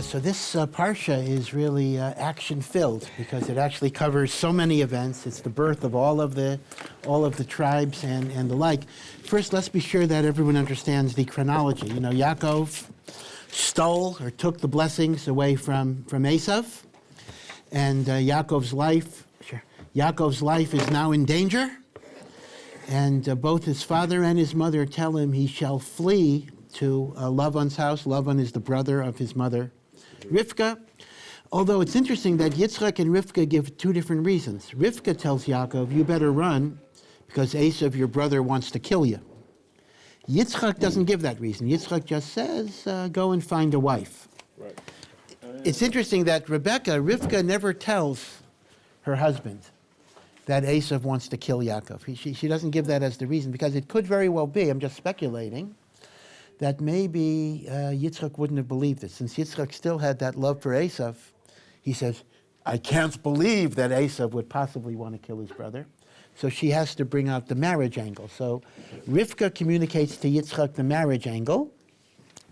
So this Parsha is really action-filled because it actually covers so many events. It's the birth of all of the tribes and the like. First, let's be sure that everyone understands the chronology. You know, Yaakov stole or took the blessings away from Esav, and Yaakov's life is now in danger. And both his father and his mother tell him he shall flee to Lavan's house. Lavan is the brother of his mother, Rivka. Although it's interesting that Yitzchak and Rivka give two different reasons. Rivka tells Yaakov, you better run because Esav, your brother, wants to kill you. Yitzchak doesn't give that reason. Yitzchak just says, go and find a wife. Right. It's interesting that Rivka never tells her husband that Esav wants to kill Yaakov. She doesn't give that as the reason, because it could very well be, I'm just speculating, that maybe Yitzchak wouldn't have believed it. Since Yitzchak still had that love for Esav, he says, I can't believe that Esav would possibly want to kill his brother. So she has to bring out the marriage angle. So Rivka communicates to Yitzchak the marriage angle,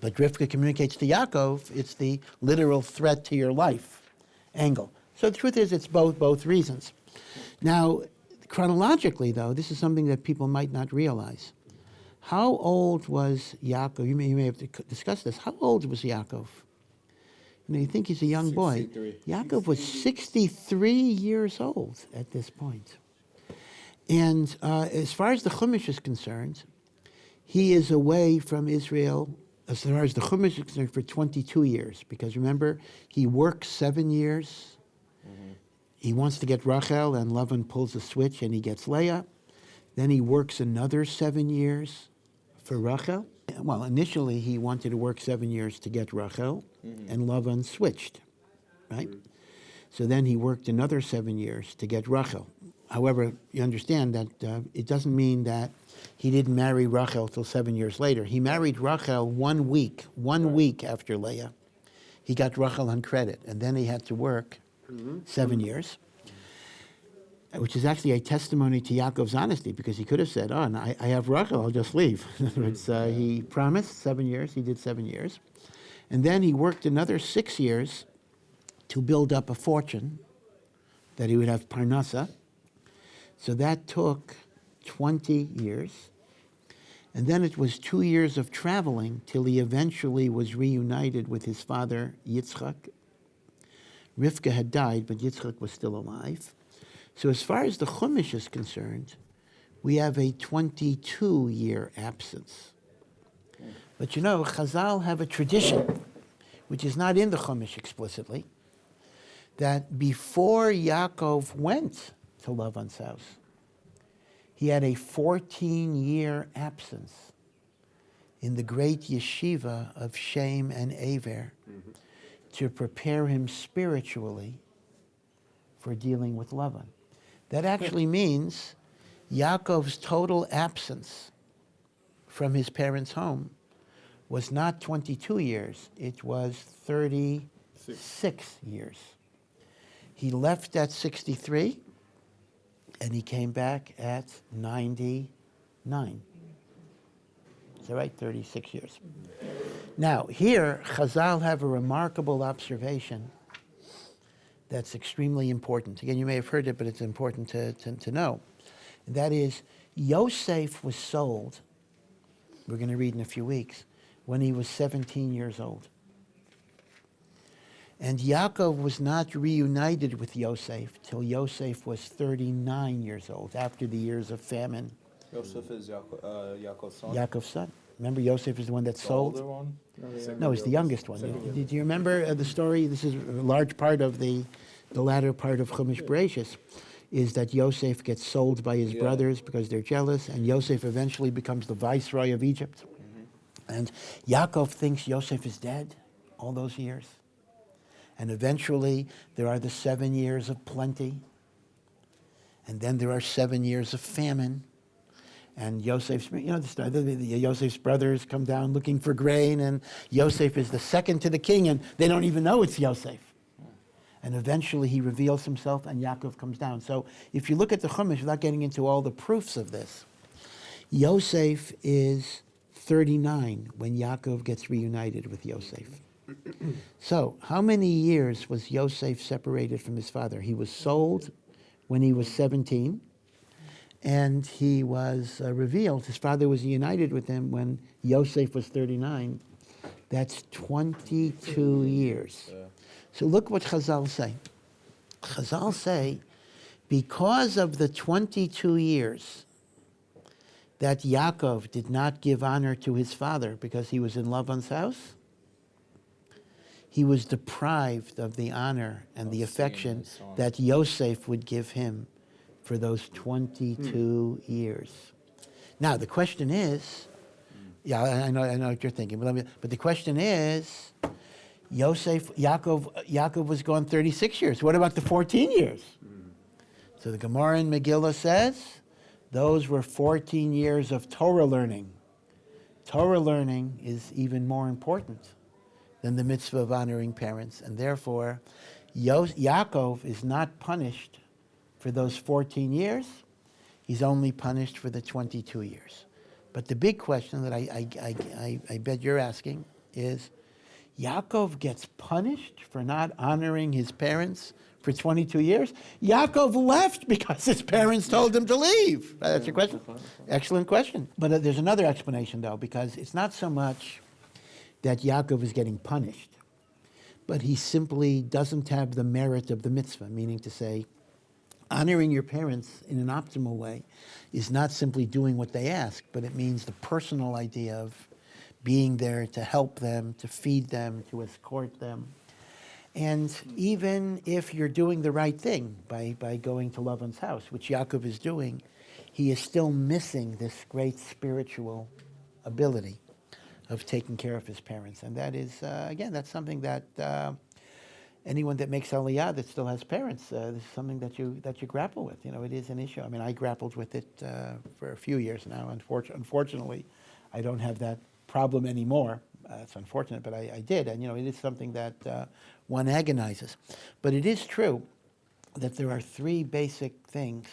but Rivka communicates to Yaakov, it's the literal threat to your life angle. So the truth is, it's both reasons. Now, chronologically, though, this is something that people might not realize. How old was Yaakov? You may have discussed this. How old was Yaakov? You know, you think he's a young boy. Yaakov was 63 years old at this point. And as far as the Chumash is concerned, he is away from Israel, as far as the Chumash is concerned, for 22 years. Because remember, he works 7 years. Mm-hmm. He wants to get Rachel, and Lavan pulls a switch, and he gets Leah. Then he works another 7 years for Rachel. Well, initially he wanted to work 7 years to get Rachel, and Lavan switched, right? So then he worked another 7 years to get Rachel. However, you understand that it doesn't mean that he didn't marry Rachel till 7 years later. He married Rachel 1 week after Leah. He got Rachel on credit, and then he had to work 7 years. Which is actually a testimony to Yaakov's honesty, because he could have said, oh, no, I have Rachel, I'll just leave. In other words, he promised 7 years, he did 7 years. And then he worked another 6 years to build up a fortune that he would have parnasa. So that took 20 years. And then it was 2 years of traveling till he eventually was reunited with his father, Yitzchak. Rivka had died, but Yitzchak was still alive. So as far as the Chumash is concerned, we have a 22-year absence. But you know, Chazal have a tradition, which is not in the Chumash explicitly, that before Yaakov went to Lavan's house, he had a 14-year absence in the great yeshiva of Shem and Aver to prepare him spiritually for dealing with Lavan. That actually means Yaakov's total absence from his parents' home was not 22 years, it was 36 years. He left at 63, and he came back at 99. Is that right? 36 years. Now, here, Chazal have a remarkable observation that's extremely important. Again, you may have heard it, but it's important to know. And that is, Yosef was sold, we're going to read in a few weeks, when he was 17 years old. And Yaakov was not reunited with Yosef till Yosef was 39 years old, after the years of famine. Yosef is Yaakov's son? Yaakov's son. Remember, Yosef is the one that's sold? The older one? No, he's the youngest one. Did you remember the story? This is a large part of the latter part of Chumash Bereshis, is that Yosef gets sold by his brothers because they're jealous, and Yosef eventually becomes the viceroy of Egypt. And Yaakov thinks Yosef is dead all those years. And eventually there are the 7 years of plenty, and then there are 7 years of famine. And Yosef's, Yosef's brothers come down looking for grain, and Yosef is the second to the king, and they don't even know it's Yosef. And eventually he reveals himself, and Yaakov comes down. So if you look at the Chumash, without getting into all the proofs of this, Yosef is 39 when Yaakov gets reunited with Yosef. So, how many years was Yosef separated from his father? He was sold when he was 17, and he was revealed. His father was united with him when Yosef was 39. That's 22 years. So look what Chazal say. Chazal say, because of the 22 years that Yaakov did not give honor to his father because he was in Laban's house, he was deprived of the honor and the affection that Yosef would give him for those 22 years. Now, the question is, I know what you're thinking, but the question is, Yaakov was gone 36 years. What about the 14 years? So the Gemara in Megillah says, those were 14 years of Torah learning. Torah learning is even more important than the mitzvah of honoring parents, and therefore, Yaakov is not punished for those 14 years. He's only punished for the 22 years. But the big question that I bet you're asking is, Yaakov gets punished for not honoring his parents for 22 years? Yaakov left because his parents told him to leave. That's your question? Excellent question. But there's another explanation, though, because it's not so much that Yaakov is getting punished, but he simply doesn't have the merit of the mitzvah, meaning to say, honoring your parents in an optimal way is not simply doing what they ask, but it means the personal idea of being there to help them, to feed them, to escort them. And even if you're doing the right thing by going to Laban's house, which Yaakov is doing, he is still missing this great spiritual ability of taking care of his parents. And that is, again, that's something that anyone that makes Aliyah that still has parents, this is something that you grapple with. It is an issue. I mean, I grappled with it for a few years now. Unfortunately, I don't have that problem anymore. It's unfortunate, but I did. And, it is something that one agonizes. But it is true that there are three basic things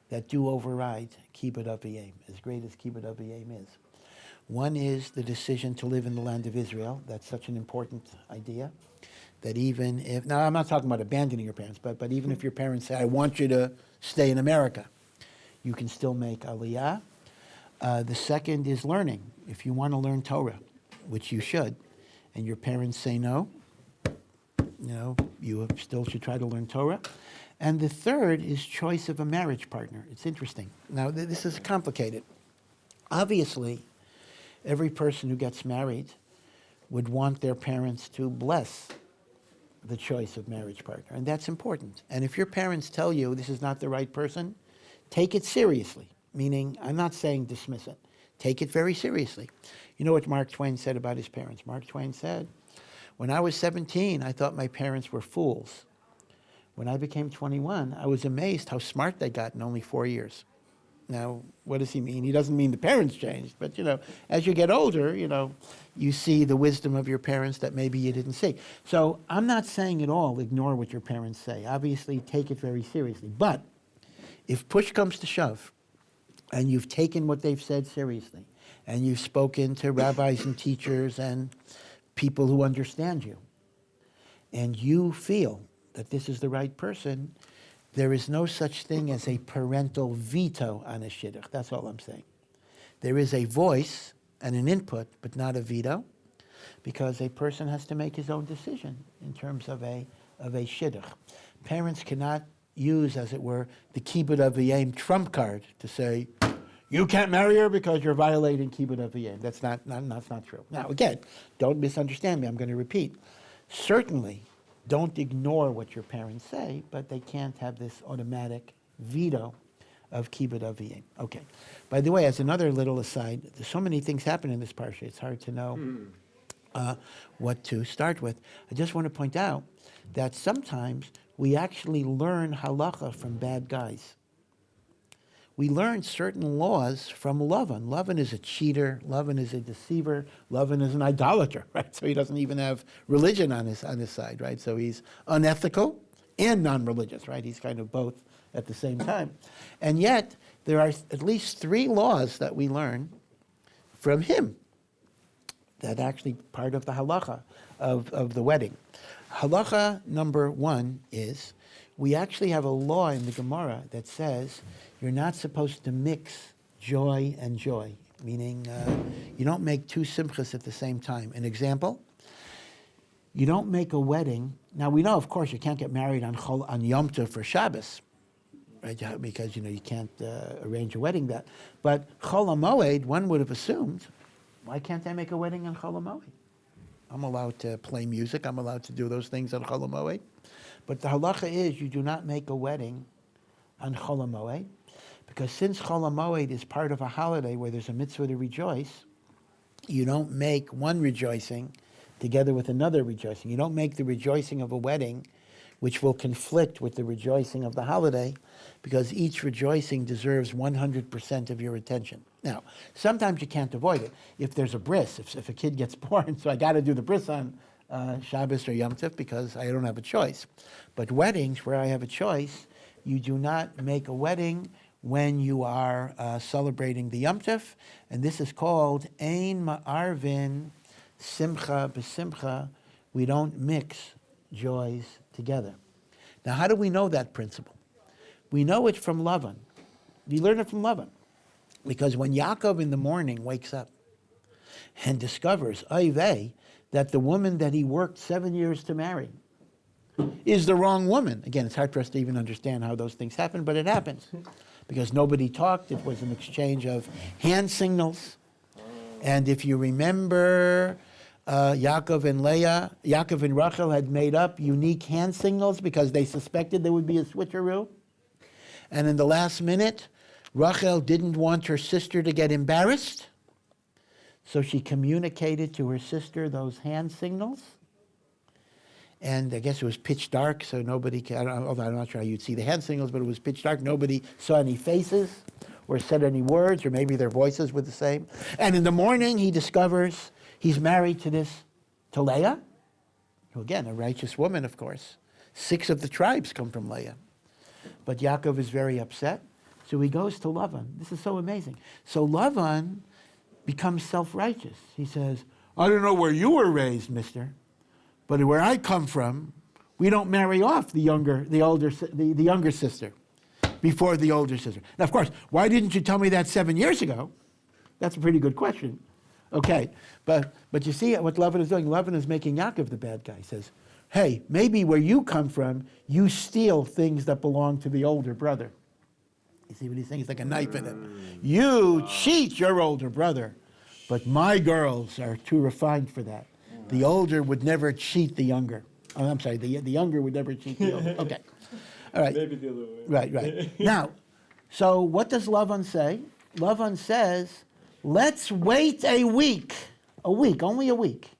that do override Kibbud Aviyim, as great as Kibbud Aviyim is. One is the decision to live in the land of Israel. That's such an important idea. That even if, now I'm not talking about abandoning your parents, but even if your parents say, I want you to stay in America, you can still make Aliyah. The second is learning. If you want to learn Torah, which you should, and your parents say no, you still should try to learn Torah. And the third is choice of a marriage partner. It's interesting. Now, this is complicated. Obviously, every person who gets married would want their parents to bless the choice of marriage partner, and that's important. And if your parents tell you this is not the right person, take it seriously, meaning I'm not saying dismiss it. Take it very seriously. You know what Mark Twain said about his parents? Mark Twain said, when I was 17, I thought my parents were fools. When I became 21, I was amazed how smart they got in only 4 years. Now, what does he mean? He doesn't mean the parents changed, but, as you get older, you see the wisdom of your parents that maybe you didn't see. So I'm not saying at all ignore what your parents say. Obviously, take it very seriously. But if push comes to shove, and you've taken what they've said seriously, and you've spoken to rabbis and teachers and people who understand you, and you feel that this is the right person, there is no such thing as a parental veto on a shidduch. That's all I'm saying. There is a voice and an input, but not a veto, because a person has to make his own decision in terms of a shidduch. Parents cannot use, as it were, the Kibbud Aviyim trump card to say, you can't marry her because you're violating Kibbud Aviyim. That's not true. Now, again, don't misunderstand me. I'm going to repeat. Certainly, don't ignore what your parents say, but they can't have this automatic veto of Kibbud Aviyim. Okay. By the way, as another little aside, there's so many things happen in this parsha, it's hard to know what to start with. I just want to point out that sometimes we actually learn halacha from bad guys. We learn certain laws from Lavan. Lavan is a cheater. Lavan is a deceiver. Lavan is an idolater, right? So he doesn't even have religion on his side, right? So he's unethical and non-religious, right? He's kind of both at the same time. And yet, there are at least 3 laws that we learn from him that actually part of the halacha of the wedding. Halacha number 1 is, we actually have a law in the Gemara that says you're not supposed to mix joy and joy, meaning you don't make 2 simchas at the same time. An example, you don't make a wedding. Now we know, of course, you can't get married on Yom Tov for Shabbos, right? Because you can't arrange a wedding that. But Chol HaMoed, one would have assumed, why can't I make a wedding on Chol HaMoed? I'm allowed to play music. I'm allowed to do those things on Chol HaMoed. But the halacha is you do not make a wedding on Chol HaMoed, because since Chol HaMoed is part of a holiday where there's a mitzvah to rejoice, you don't make one rejoicing together with another rejoicing. You don't make the rejoicing of a wedding which will conflict with the rejoicing of the holiday, because each rejoicing deserves 100% of your attention. Now, sometimes you can't avoid it. If there's a bris, if a kid gets born, so I got to do the bris on Shabbos or Yom Tov because I don't have a choice. But weddings, where I have a choice, you do not make a wedding when you are celebrating the Yom Tov, and this is called Ein Ma'arvin Simcha B'Simcha. We don't mix joys together. Now, how do we know that principle? We know it from Lavan. We learn it from Lavan. Because when Yaakov in the morning wakes up and discovers, oy vey, that the woman that he worked 7 years to marry is the wrong woman. Again, it's hard for us to even understand how those things happen, but it happens. Because nobody talked. It was an exchange of hand signals. And if you remember, Yaakov and Rachel had made up unique hand signals because they suspected there would be a switcheroo. And in the last minute, Rachel didn't want her sister to get embarrassed, so she communicated to her sister those hand signals. And I guess it was pitch dark, so nobody, although I'm not sure how you'd see the hand signals, but it was pitch dark. Nobody saw any faces or said any words, or maybe their voices were the same. And in the morning, he discovers he's married to Leah, who again, a righteous woman, of course. 6 of the tribes come from Leah. But Yaakov is very upset, so he goes to Lavan. This is so amazing. So Lavan becomes self-righteous. He says, I don't know where you were raised, mister, but where I come from, we don't marry off the younger sister before the older sister. Now, of course, why didn't you tell me that 7 years ago? That's a pretty good question. Okay, but you see what Lavan is doing? Lavan is making Yaakov the bad guy. He says, hey, maybe where you come from, you steal things that belong to the older brother. You see what he's saying? It's like a knife in it. You cheat your older brother, but my girls are too refined for that. The older would never cheat the younger. Oh, I'm sorry, the younger would never cheat the older. Okay, all right. Maybe the other way. Right. Now, so what does Lavan say? Lavan says, let's wait a week, only a week.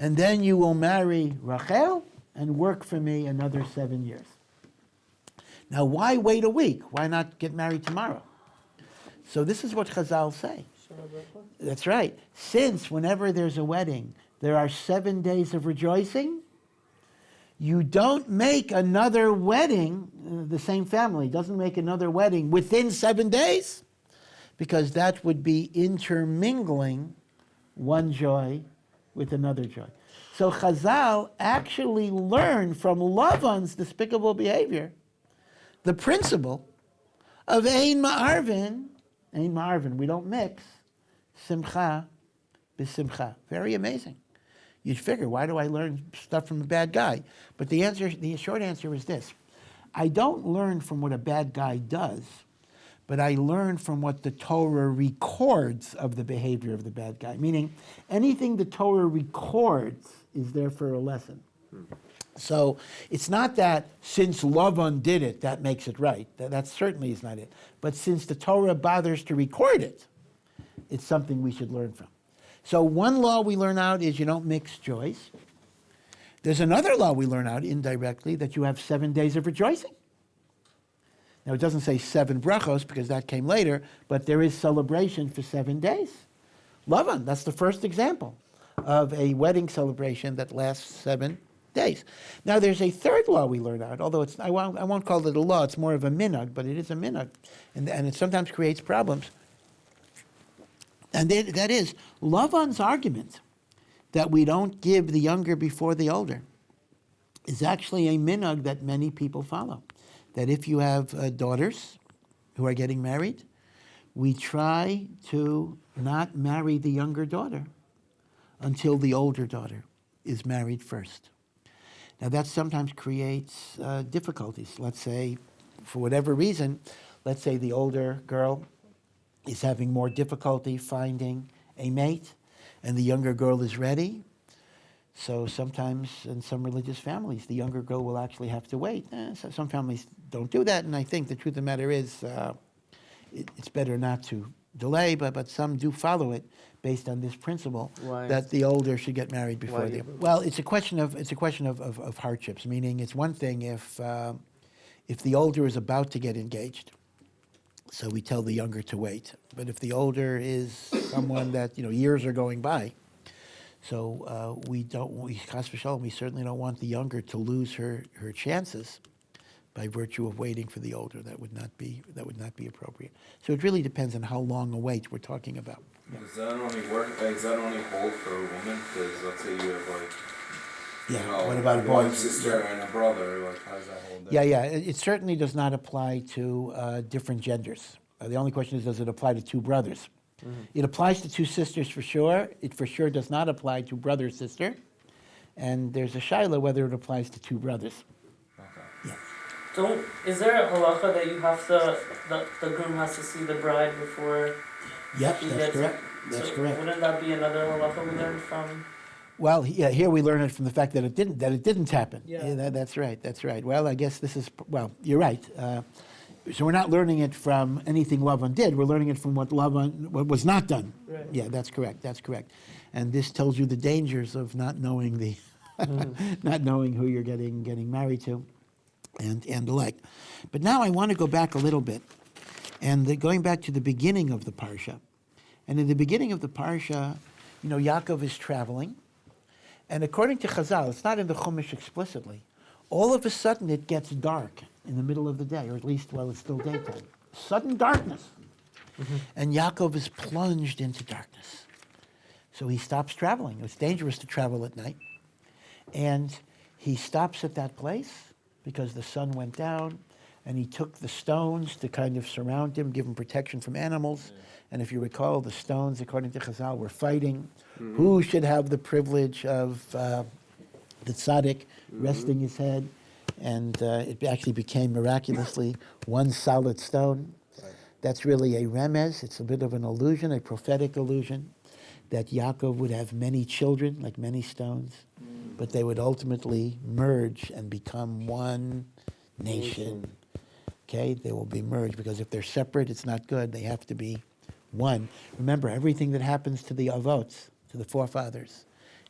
And then you will marry Rachel and work for me another 7 years. Now, why wait a week? Why not get married tomorrow? So this is what Chazal say. That's right. Since whenever there's a wedding, there are 7 days of rejoicing, you don't make another wedding, the same family doesn't make another wedding within 7 days, because that would be intermingling one joy with another joy. So Chazal actually learned from Lavan's despicable behavior the principle of Ein Ma'arvin, we don't mix, Simcha b'Simcha. Very amazing. You'd figure, why do I learn stuff from a bad guy? But the short answer is this. I don't learn from what a bad guy does, but I learn from what the Torah records of the behavior of the bad guy. Meaning, anything the Torah records is there for a lesson. So it's not that since Lavan did it, that makes it right. That certainly is not it. But since the Torah bothers to record it, it's something we should learn from. So one law we learn out is you don't mix joys. There's another law we learn out indirectly, that you have 7 days of rejoicing. Now, it doesn't say 7 brachos because that came later, but there is celebration for 7 days. Lavan, that's the first example of a wedding celebration that lasts 7 days. Now, there's a third law we learn out, although I won't call it a law, it's more of a minhag, but it is a minhag, and it sometimes creates problems. And that is, Lavan's argument that we don't give the younger before the older is actually a minhag that many people follow. That if you have daughters who are getting married, we try to not marry the younger daughter until the older daughter is married first. Now that sometimes creates difficulties. Let's say, for whatever reason, let's say the older girl is having more difficulty finding a mate, and the younger girl is ready. So sometimes in some religious families, the younger girl will actually have to wait. So some families don't do that, and I think the truth of the matter is it's better not to delay, but some do follow it based on this principle. Why? That the older should get married before Why the. do you- Well, it's a question of hardships. Meaning, it's one thing if the older is about to get engaged, so we tell the younger to wait. But if the older is someone that years are going by, so we chas v'shalom, we certainly don't want the younger to lose her chances by virtue of waiting for the older. That would not be appropriate. So it really depends on how long a wait we're talking about. Does that only work? Does that only hold for a woman? Because let's say you have What about a boy? one sister and a brother? Like, how does that hold? Yeah. It certainly does not apply to different genders. The only question is, does it apply to two brothers? Mm-hmm. It applies to two sisters for sure. It for sure does not apply to brother sister. And there's a shaila whether it applies to two brothers. Okay. Is there a halacha that you have to, the groom has to see the bride before Yep, he that's gets correct. That's so correct. Wouldn't that be another halacha we learned from? Well, yeah, here we learn it from the fact that it didn't happen. Yeah. That's right. Well, I guess you're right. So we're not learning it from anything Lavan did. We're learning it from what was not done. Right. Yeah, that's correct. And this tells you the dangers of not knowing not knowing who you're getting married to, and the like. But now I want to go back a little bit, and going back to the beginning of the parsha. And in the beginning of the parsha, Yaakov is traveling, and according to Chazal, it's not in the Chumash explicitly. All of a sudden, it gets dark in the middle of the day, or at least while it's still daytime. Sudden darkness. Mm-hmm. And Yaakov is plunged into darkness. So he stops traveling. It's dangerous to travel at night. And he stops at that place because the sun went down, and he took the stones to kind of surround him, give him protection from animals. Yeah. And if you recall, the stones, according to Chazal, were fighting. Mm-hmm. Who should have the privilege of the tzaddik resting his head? And it actually became miraculously one solid stone. Right. That's really a remez. It's a bit of an illusion, a prophetic illusion, that Yaakov would have many children, like many stones, but they would ultimately merge and become one nation. Okay, they will be merged, because if they're separate, it's not good. They have to be one. Remember, everything that happens to the avot, to the forefathers,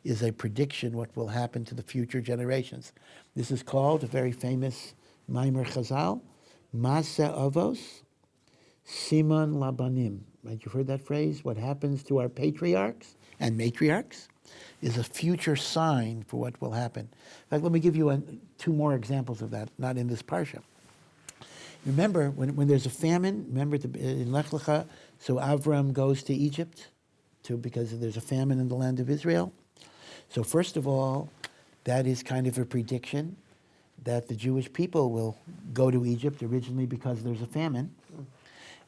is a prediction what will happen to the future generations. This is called, a very famous Maimer Chazal, Masa Avos, Siman Labanim. Right, you've heard that phrase? What happens to our patriarchs and matriarchs is a future sign for what will happen. In fact, let me give you two more examples of that, not in this parsha. Remember, when there's a famine, remember in Lech Lecha, so Avram goes to Egypt because there's a famine in the land of Israel. So first of all, that is kind of a prediction that the Jewish people will go to Egypt originally because there's a famine.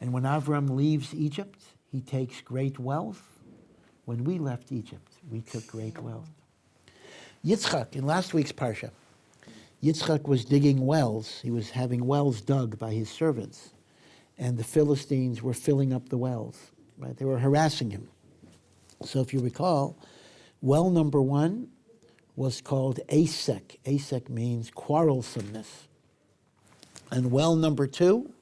And when Avram leaves Egypt, he takes great wealth. When we left Egypt, we took great wealth. Yitzchak, in last week's parsha, Yitzchak was digging wells. He was having wells dug by his servants. And the Philistines were filling up the wells. Right? They were harassing him. So if you recall, well number one was called Asek. Asek means quarrelsomeness. And well number two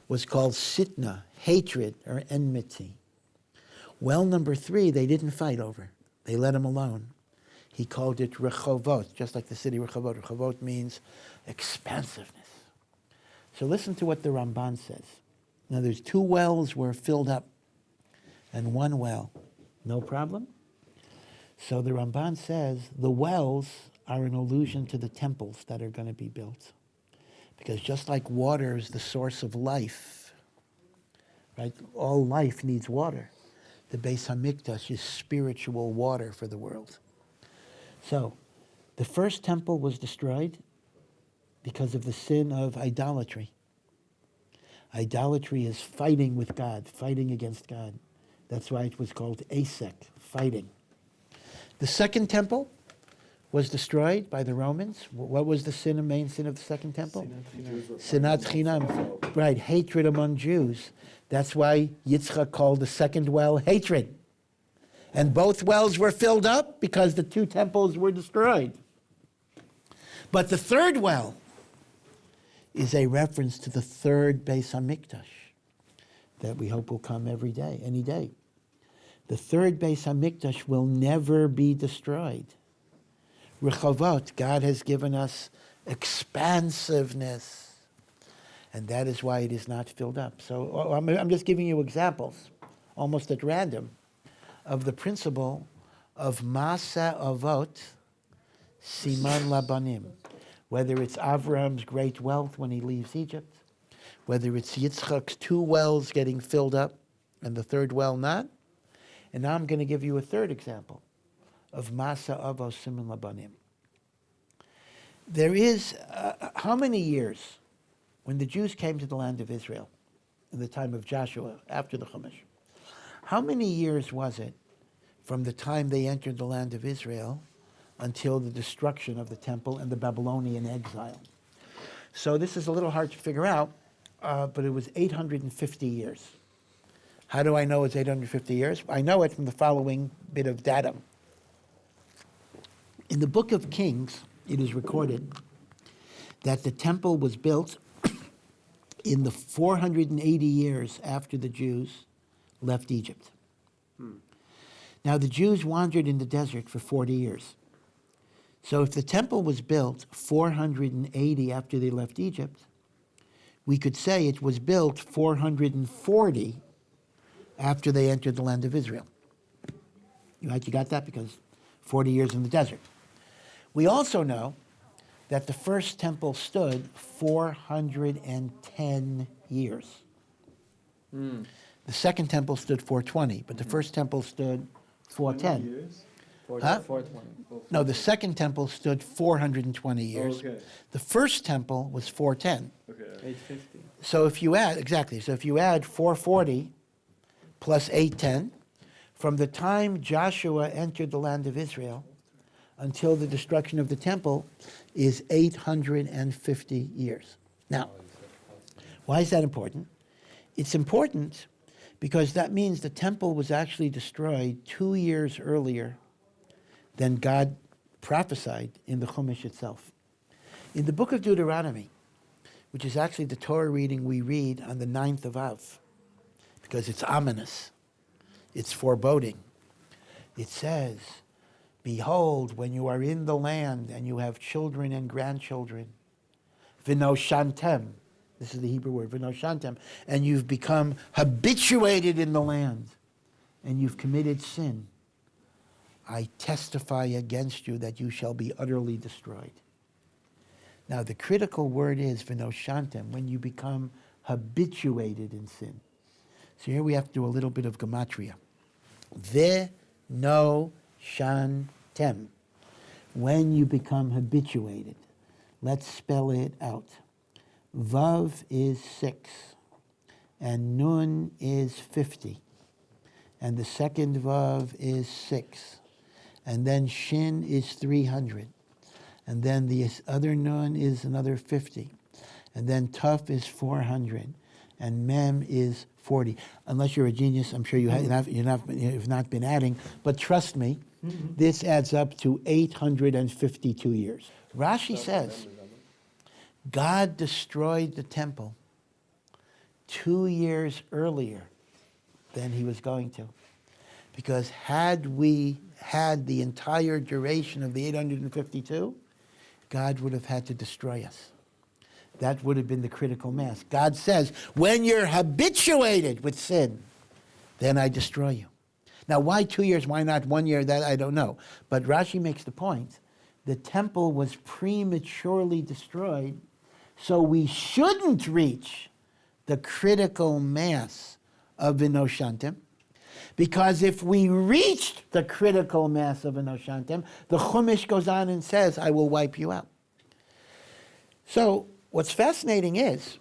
was called Sitna, hatred or enmity. Well number three, they didn't fight over. They let him alone. He called it Rechovot, just like the city Rechovot. Rechovot means expansiveness. So listen to what the Ramban says. Now there's two wells were filled up and one well. No problem? So the Ramban says the wells are an allusion to the temples that are going to be built. Because just like water is the source of life, right? All life needs water. The Beis Hamikdash is spiritual water for the world. So, the first temple was destroyed because of the sin of idolatry. Idolatry is fighting with God, fighting against God. That's why it was called Asek, fighting. The second temple was destroyed by the Romans. What was the sin, the main sin of the second temple? Sinat Chinam. Right, hatred among Jews. That's why Yitzchak called the second well hatred. And both wells were filled up because the two temples were destroyed. But the third well is a reference to the third Beis Hamikdash that we hope will come every day, any day. The third Beis Hamikdash will never be destroyed. Rechavot, God has given us expansiveness, and that is why it is not filled up. So I'm just giving you examples, almost at random, of the principle of Masa Avot, Siman Labanim. Whether it's Avraham's great wealth when he leaves Egypt, whether it's Yitzchak's two wells getting filled up and the third well not. And now I'm going to give you a third example of Masa Avos Siman Labanim. There is, how many years when the Jews came to the land of Israel in the time of Joshua, after the Chumash, how many years was it from the time they entered the land of Israel until the destruction of the temple and the Babylonian exile? So this is a little hard to figure out, but it was 850 years. How do I know it's 850 years? I know it from the following bit of data. In the book of Kings, it is recorded that the temple was built in the 480 years after the Jews left Egypt. Now, the Jews wandered in the desert for 40 years. So if the temple was built 480 after they left Egypt, we could say it was built 440 after they entered the land of Israel. Right, you got that? Because 40 years in the desert. We also know that the first temple stood 410 years. The second temple stood 420, but the first temple stood 410. Huh? 420. No, the second temple stood 420 years. Okay. The first temple was 410. Okay. 850. So if you add, exactly, so if you add 440 plus 810, from the time Joshua entered the land of Israel until the destruction of the temple is 850 years. Now, why is that important? It's important because that means the temple was actually destroyed 2 years earlier than God prophesied in the Chumash itself. In the book of Deuteronomy, which is actually the Torah reading we read on the 9th of Av, because it's ominous, it's foreboding. It says, behold, when you are in the land and you have children and grandchildren, vinoshantem, this is the Hebrew word, vinoshantem, and you've become habituated in the land, and you've committed sin, I testify against you that you shall be utterly destroyed. Now, the critical word is vinoshantem, when you become habituated in sin. So here we have to do a little bit of gematria. Vinoshantem, when you become habituated. Let's spell it out. Vav is 6, and Nun is 50, and the second Vav is 6, and then Shin is 300, and then the other Nun is another 50, and then Tuf is 400, and Mem is 40. Unless you're a genius, I'm sure you've not been adding, but trust me, this adds up to 852 years. Rashi says, God destroyed the temple 2 years earlier than he was going to. Because had we had the entire duration of the 852, God would have had to destroy us. That would have been the critical mass. God says, when you're habituated with sin, then I destroy you. Now, why 2 years? Why not 1 year? That I don't know. But Rashi makes the point, the temple was prematurely destroyed, so we shouldn't reach the critical mass of vinoshantem, Because if we reached the critical mass of an Oshantem, the Chumash goes on and says, I will wipe you out. So what's fascinating is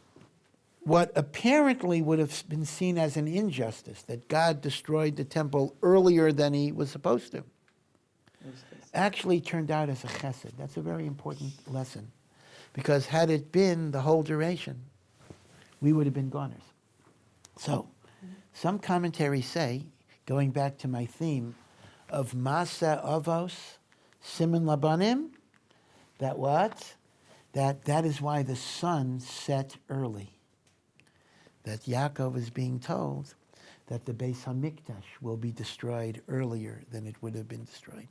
what apparently would have been seen as an injustice, that God destroyed the temple earlier than he was supposed to, actually turned out as a chesed. That's a very important lesson. Because had it been the whole duration, we would have been goners. So, some commentaries say, going back to my theme of Masa Avos, Siman Labanim, that what? That is why the sun set early. That Yaakov is being told that the Beis HaMikdash will be destroyed earlier than it would have been destroyed.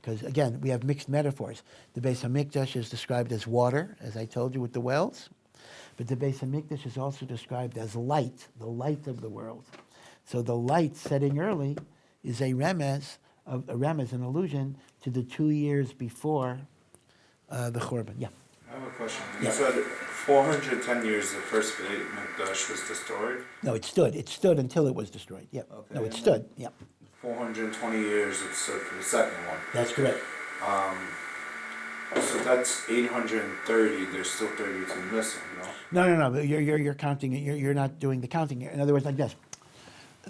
Because again, we have mixed metaphors. The Beis HaMikdash is described as water, as I told you with the wells. But the Beis HaMikdash is also described as light, the light of the world. So the light setting early is a remez, an allusion to the 2 years before the Churban. Yeah. I have a question. Yeah. You said 410 years the first Beit Mikdash was destroyed? No, it stood. It stood until it was destroyed. Yeah. Okay. No, it stood. Yeah. 420 years it stood for the second one. That's correct. So that's 830. There's still 32 missing, no? No. But you're counting. You're not doing the counting. In other words, like this.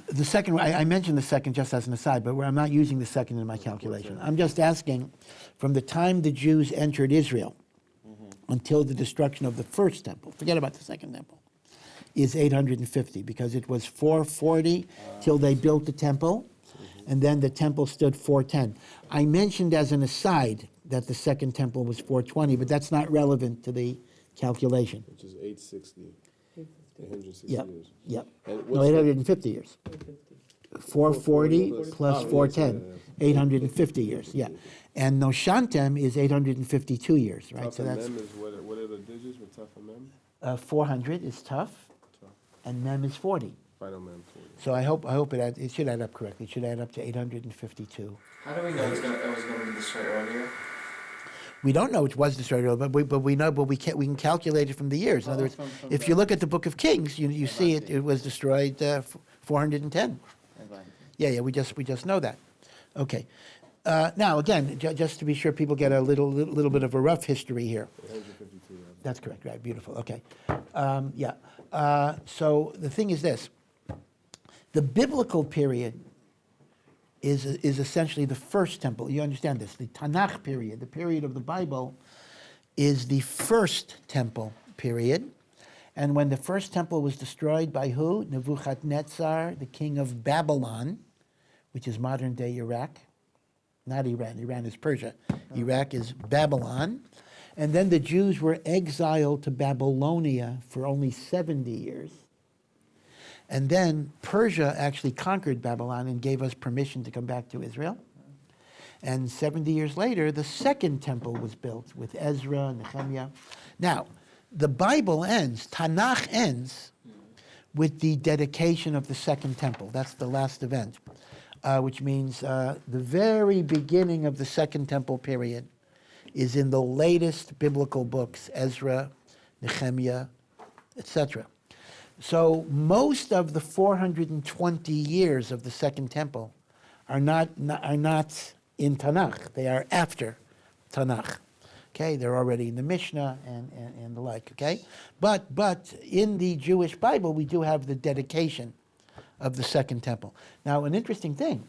The second, I mentioned the second just as an aside, but I'm not using the second in my calculation. I'm just asking, from the time the Jews entered Israel until the destruction of the first temple, forget about the second temple, is 850, because it was 440 till they built the temple, and then the temple stood 410. I mentioned as an aside that the second temple was 420, but that's not relevant to the calculation. Which is 860. 860 Yep. years. Yep. And No, what's 850 years. 440 plus 410, yeah. 850 years, yeah. And Noshantem is 852 years, right? Tough and mem is what are the digits with tough and mem? 400 is tough, Tough. and mem is 40. Final mem 40. So I hope it should add up correctly. It should add up to 852. How do we know it was going to be destroyed earlier? We don't know it was destroyed earlier, but we know, but we can calculate it from the years. In other words, From if you look at the Book of Kings, you see it was destroyed 410. Yeah, we just know that. Okay. Now again, just to be sure people get a little bit of a rough history here. 852. Yeah. That's correct, right? Beautiful. Okay. So the thing is this: the biblical period is essentially the first temple. You understand this? The Tanakh period, the period of the Bible, is the first temple period. And when the first temple was destroyed by who? Nebuchadnezzar, the king of Babylon, which is modern-day Iraq. Not Iran. Iran is Persia. Iraq is Babylon. And then the Jews were exiled to Babylonia for only 70 years. And then Persia actually conquered Babylon and gave us permission to come back to Israel. And 70 years later, the second temple was built with Ezra and Nehemiah. Now, the Bible ends, Tanakh ends, with the dedication of the second temple. That's the last event, which means the very beginning of the second temple period is in the latest biblical books, Ezra, Nehemiah, etc. So most of the 420 years of the Second Temple are not in Tanakh. They are after Tanakh. Okay, they're already in the Mishnah and the like. Okay, but in the Jewish Bible we do have the dedication of the Second Temple. Now, an interesting thing,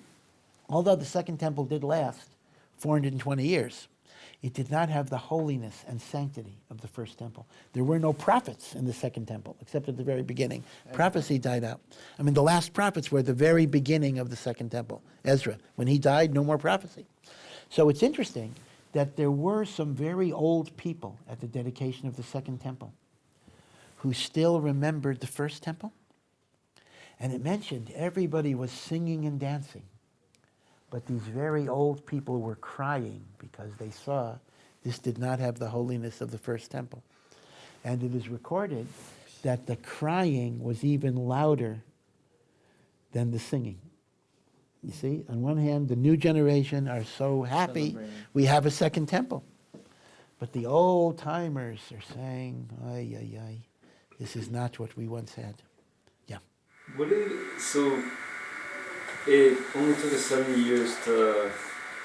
although the Second Temple did last 420 years, it did not have the holiness and sanctity of the first temple. There were no prophets in the second temple, except at the very beginning. Prophecy died out. I mean, the last prophets were at the very beginning of the second temple. Ezra, when he died, no more prophecy. So it's interesting that there were some very old people at the dedication of the second temple who still remembered the first temple. And it mentioned everybody was singing and dancing. But these very old people were crying because they saw this did not have the holiness of the first temple. And it is recorded that the crying was even louder than the singing. You see, on one hand, the new generation are so happy we have a second temple. But the old timers are saying, ay, this is not what we once had. Yeah. So It only took us 70 years to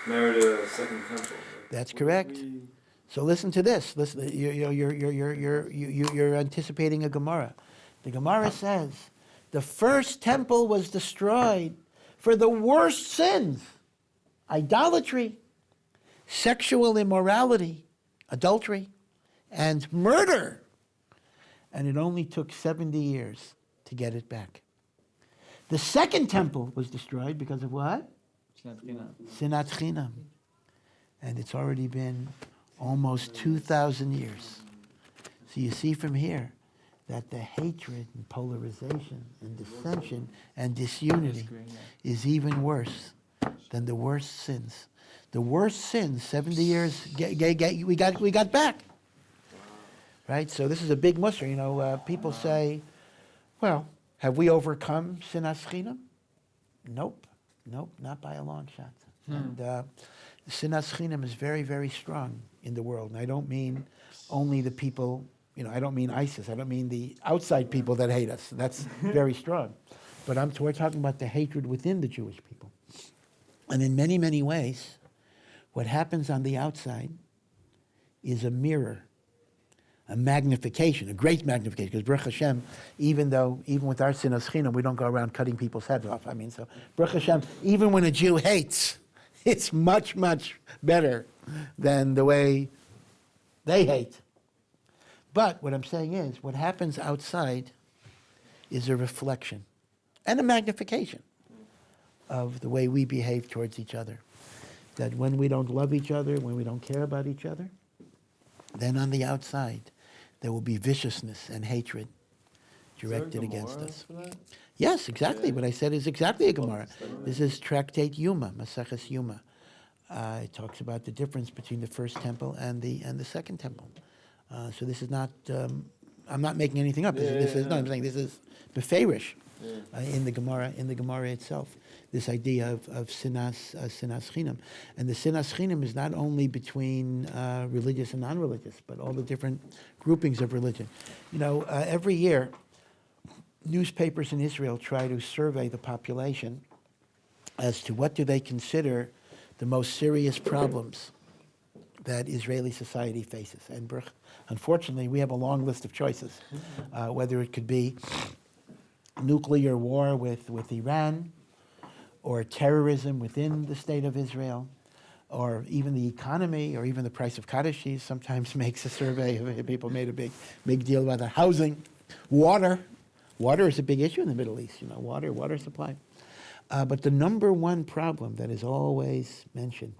merit a second temple. That's correct. So listen to this. Listen, you're anticipating a Gemara. The Gemara says the first temple was destroyed for the worst sins: idolatry, sexual immorality, adultery, and murder. And it only took 70 years to get it back. The second temple was destroyed because of what? Sinat Chinam. And it's already been almost 2,000 years. So you see from here that the hatred and polarization and dissension and disunity is even worse than the worst sins. The worst sins, 70 years, we got back. Right? So this is a big mussar. You know, people say, well, have we overcome Sinas Chinam? Nope, not by a long shot. And Sinas Chinam is very, very strong in the world. And I don't mean only the people, you know, I don't mean ISIS. I don't mean the outside people that hate us. That's very strong. But we're talking about the hatred within the Jewish people. And in many, many ways, what happens on the outside is a mirror, a magnification, a great magnification. Because Baruch Hashem, even with our Sinas Chinam, we don't go around cutting people's heads off. I mean, so Baruch Hashem, even when a Jew hates, it's much, much better than the way they hate. But what I'm saying is, what happens outside is a reflection and a magnification of the way we behave towards each other. That when we don't love each other, when we don't care about each other, then on the outside, there will be viciousness and hatred directed against us. Yes, exactly. What I said is exactly a Gemara. This is Tractate Yuma, Maseches Yuma. It talks about the difference between the first temple and the second temple. So this is not. I'm not making anything up. I'm saying this is beferish in the Gemara itself. This idea of sinas chinam, and the sinas chinam is not only between religious and non-religious, but all the different groupings of religion. You know, every year, newspapers in Israel try to survey the population as to what do they consider the most serious problems that Israeli society faces. And unfortunately, we have a long list of choices, whether it could be nuclear war with Iran, or terrorism within the state of Israel, or even the economy, or even the price of kaddish sometimes makes a survey. People made a big deal about the housing, water. Water is a big issue in the Middle East, you know, water supply. But the number one problem that is always mentioned,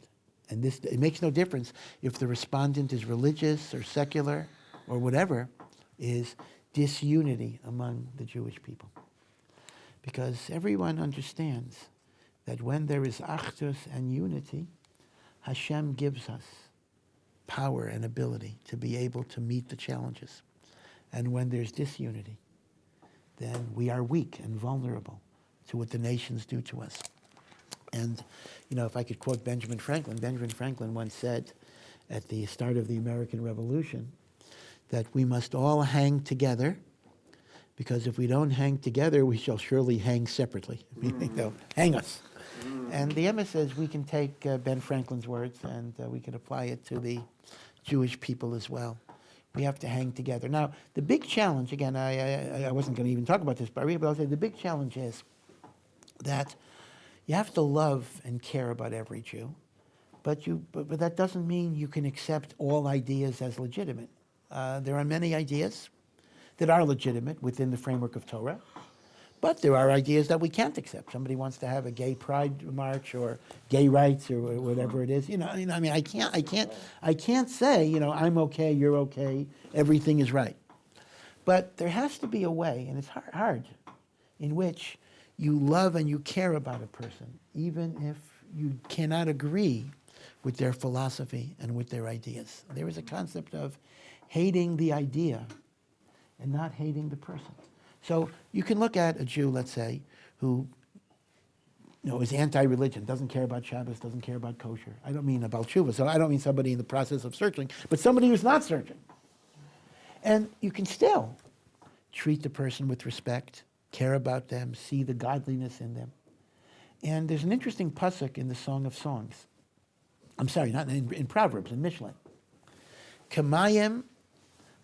and it makes no difference if the respondent is religious or secular or whatever, is disunity among the Jewish people. Because everyone understands that when there is achdus and unity, Hashem gives us power and ability to be able to meet the challenges. And when there's disunity, then we are weak and vulnerable to what the nations do to us. And, you know, if I could quote Benjamin Franklin once said at the start of the American Revolution that we must all hang together, because if we don't hang together, we shall surely hang separately. Meaning they'll hang us. And the Emma says we can take Ben Franklin's words and we can apply it to the Jewish people as well. We have to hang together. Now, the big challenge, again, I wasn't going to even talk about this, but I'll say the big challenge is that you have to love and care about every Jew, but that doesn't mean you can accept all ideas as legitimate. There are many ideas that are legitimate within the framework of Torah, but there are ideas that we can't accept. Somebody wants to have a gay pride march or gay rights or whatever it is. I mean, I can't say, you know, I'm okay, you're okay, everything is right. But there has to be a way, and it's hard, in which you love and you care about a person, even if you cannot agree with their philosophy and with their ideas. There is a concept of hating the idea and not hating the person. So you can look at a Jew, let's say, who is anti-religion, doesn't care about Shabbos, doesn't care about kosher. I don't mean about tshuva, so I don't mean somebody in the process of searching, but somebody who's not searching. And you can still treat the person with respect, care about them, see the godliness in them. And there's an interesting pasuk in the Song of Songs. I'm sorry, not in Proverbs, in Mishlei. Kamayim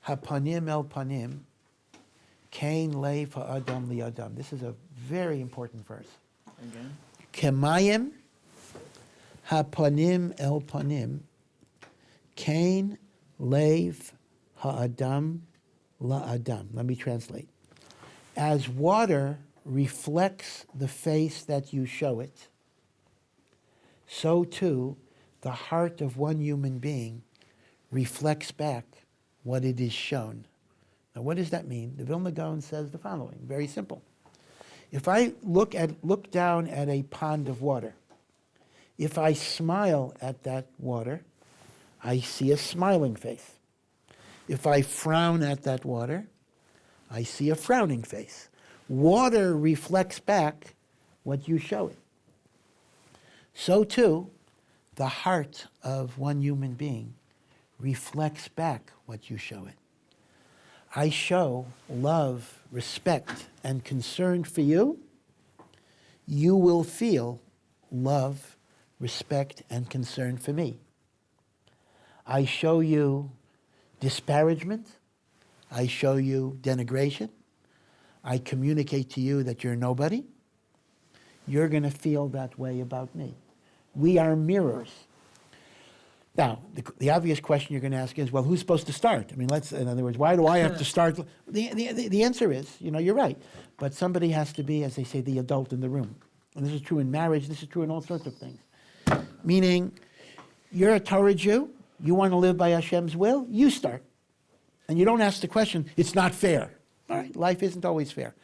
hapanim el panim, kain lev ha'adam li'adam. This is a very important verse. Again? Kamayim hapanim el panim, kain lev ha'adam la'adam. Let me translate. As water reflects the face that you show it, so too the heart of one human being reflects back what it is shown. Now, what does that mean? The Vilna Gaon says the following, very simple. If I look down at a pond of water, if I smile at that water, I see a smiling face. If I frown at that water, I see a frowning face. Water reflects back what you show it. So too, the heart of one human being reflects back what you show it. I show love, respect, and concern for you. You will feel love, respect, and concern for me. I show you disparagement. I show you denigration. I communicate to you that you're nobody. You're going to feel that way about me. We are mirrors. Now, the obvious question you're going to ask is, well, who's supposed to start? I mean, in other words, why do I have to start? The answer is, you're right. But somebody has to be, as they say, the adult in the room. And this is true in marriage. This is true in all sorts of things. Meaning, you're a Torah Jew. You want to live by Hashem's will. You start. And you don't ask the question, it's not fair. All right, life isn't always fair.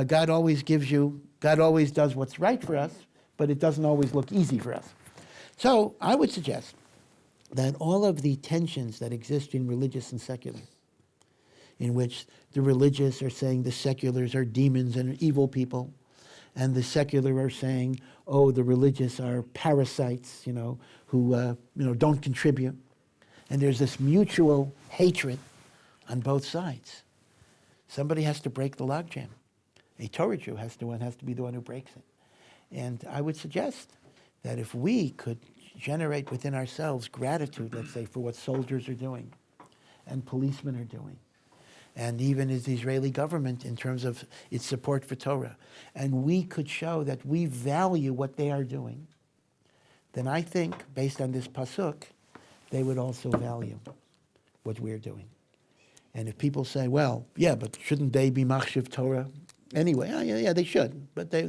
God always does what's right for us, but it doesn't always look easy for us. So I would suggest that all of the tensions that exist in religious and secular, in which the religious are saying the seculars are demons and evil people, and the secular are saying, oh, the religious are parasites, who don't contribute. And there's this mutual hatred on both sides. Somebody has to break the logjam. A Torah Jew has to be the one who breaks it. And I would suggest that if we could generate within ourselves gratitude, let's say, for what soldiers are doing and policemen are doing, and even as the Israeli government in terms of its support for Torah, and we could show that we value what they are doing, then I think, based on this pasuk, they would also value what we're doing. And if people say, well, yeah, but shouldn't they be machshiv Torah anyway? Yeah, they should, but they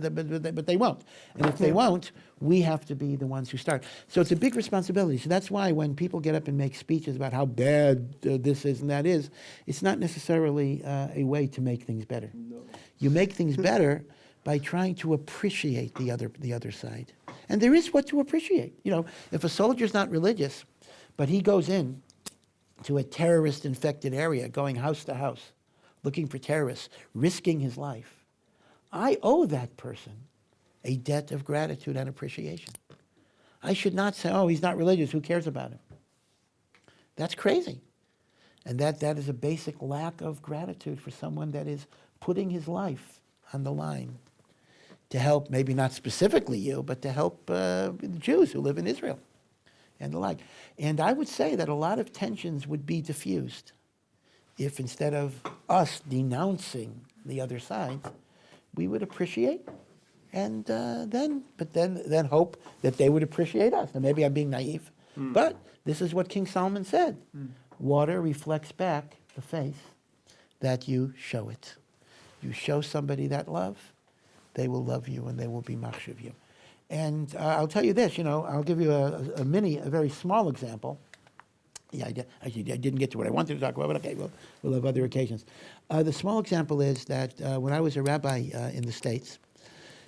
won't. And if they won't, we have to be the ones who start. So it's a big responsibility. So that's why when people get up and make speeches about how bad this is and that is, it's not necessarily a way to make things better. No. You make things better by trying to appreciate the other side. And there is what to appreciate. If a soldier's not religious, but he goes in to a terrorist-infected area, going house to house, looking for terrorists, risking his life, I owe that person a debt of gratitude and appreciation. I should not say, oh, he's not religious, who cares about him? That's crazy. And that is a basic lack of gratitude for someone that is putting his life on the line to help, maybe not specifically you, but to help the Jews who live in Israel and the like. And I would say that a lot of tensions would be diffused if instead of us denouncing the other side, we would appreciate and then hope that they would appreciate us. Now maybe I'm being naive, but this is what King Solomon said. Water reflects back the face that you show it. You show somebody that love, they will love you and they will be machshiv you. And I'll tell you this, I'll give you a very small example. Yeah, I didn't get to what I wanted to talk about, but okay, we'll have other occasions. The small example is that when I was a rabbi in the States,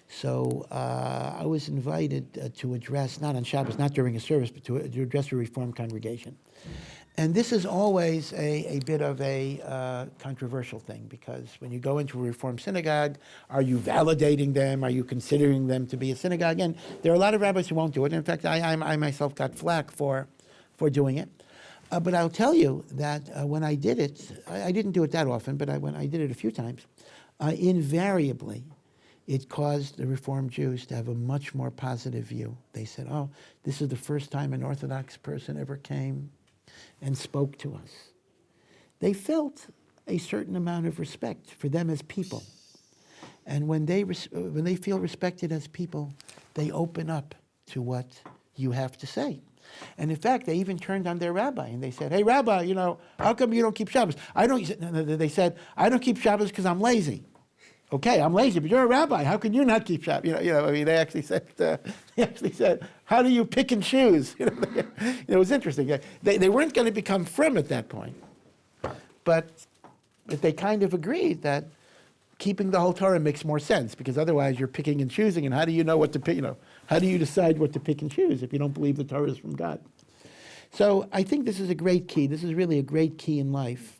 so I was invited to address, not on Shabbos, not during a service, but to address a Reform congregation. And this is always a bit of a controversial thing, because when you go into a Reform synagogue, are you validating them? Are you considering them to be a synagogue? And there are a lot of rabbis who won't do it. In fact, I myself got flack for doing it. But I'll tell you that when I did it, I didn't do it that often, but when I did it a few times, invariably, it caused the Reformed Jews to have a much more positive view. They said, oh, this is the first time an Orthodox person ever came and spoke to us. They felt a certain amount of respect for them as people. And when they feel respected as people, they open up to what you have to say. And in fact, they even turned on their rabbi and they said, hey, rabbi, how come you don't keep Shabbos? They said, I don't keep Shabbos because I'm lazy. Okay, I'm lazy, but you're a rabbi. How can you not keep Shabbos? They actually said, how do you pick and choose? It was interesting. They weren't going to become frum at that point, but they kind of agreed that keeping the whole Torah makes more sense, because otherwise you're picking and choosing, and how do you know what to pick? How do you decide what to pick and choose if you don't believe the Torah is from God? So I think this is a great key. This is really a great key in life.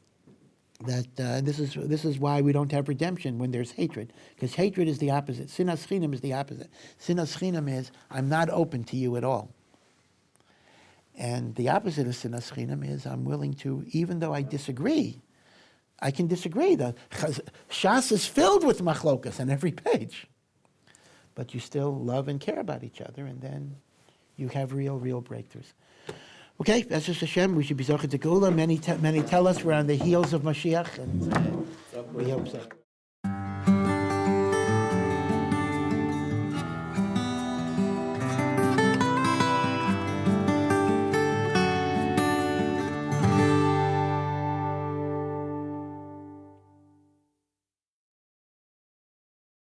That this is why we don't have redemption when there's hatred, because hatred is the opposite. Sinas chinam is the opposite. Sinas chinam is I'm not open to you at all. And the opposite of sinas chinam is I'm willing to, even though I disagree, I can disagree. The Shas is filled with machlokas on every page, but you still love and care about each other, and then you have real breakthroughs. Okay, that's just Hashem. We should be Zocheh to Geula. Many tell us we're on the heels of Mashiach, and we hope so.